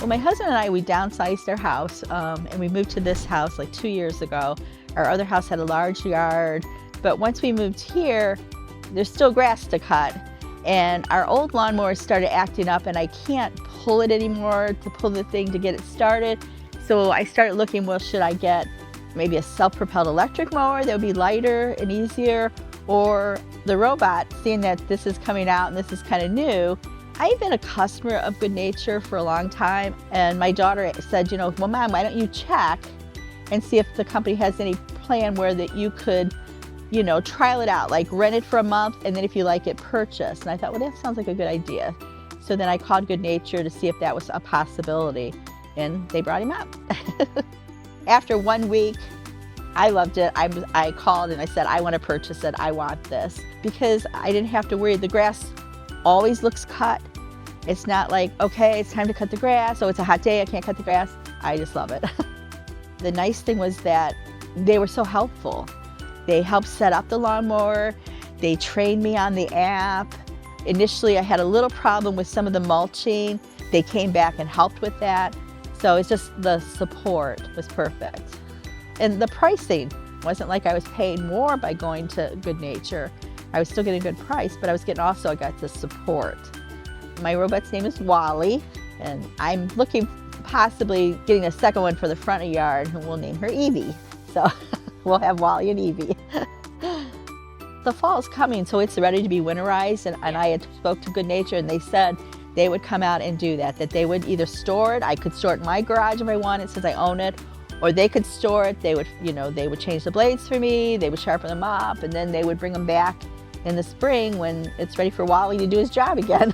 Well, my husband and I, we downsized our house and we moved to this house like 2 years ago. Our other house had a large yard, but once we moved here, there's still grass to cut. And our old lawnmower started acting up and I can't pull it anymore to pull the thing to get it started. So I started looking, well, should I get maybe a self-propelled electric mower that would be lighter and easier, or the robot, seeing that this is coming out and this is kind of new. I've been a customer of Good Nature for a long time, and my daughter said, you know, well, Mom, why don't you check and see if the company has any plan where that you could, you know, trial it out, like rent it for a month, and then if you like it, purchase. And I thought, well, that sounds like a good idea. So then I called Good Nature to see if that was a possibility, and they brought him up. After 1 week, I loved it. I called and I said, I want to purchase it. I want this, because I didn't have to worry. The grass always looks cut. It's not like, okay, it's time to cut the grass. Oh, it's a hot day, I can't cut the grass. I just love it. The nice thing was that they were so helpful. They helped set up the lawnmower. They trained me on the app. Initially, I had a little problem with some of the mulching. They came back and helped with that. So it's just the support was perfect. And the pricing wasn't like I was paying more by going to Good Nature. I was still getting a good price, but I got the support. My robot's name is Wally, and I'm looking possibly getting a second one for the front of the yard, and we'll name her Evie. So we'll have Wally and Evie. The fall's coming, so it's ready to be winterized, and I had spoke to Good Nature, and they said they would come out and do that, that they would either store it. I could store it in my garage if I wanted, since I own it, or they could store it. They would, you know, they would change the blades for me, they would sharpen them up, and then they would bring them back in the spring when it's ready for Wally to do his job again.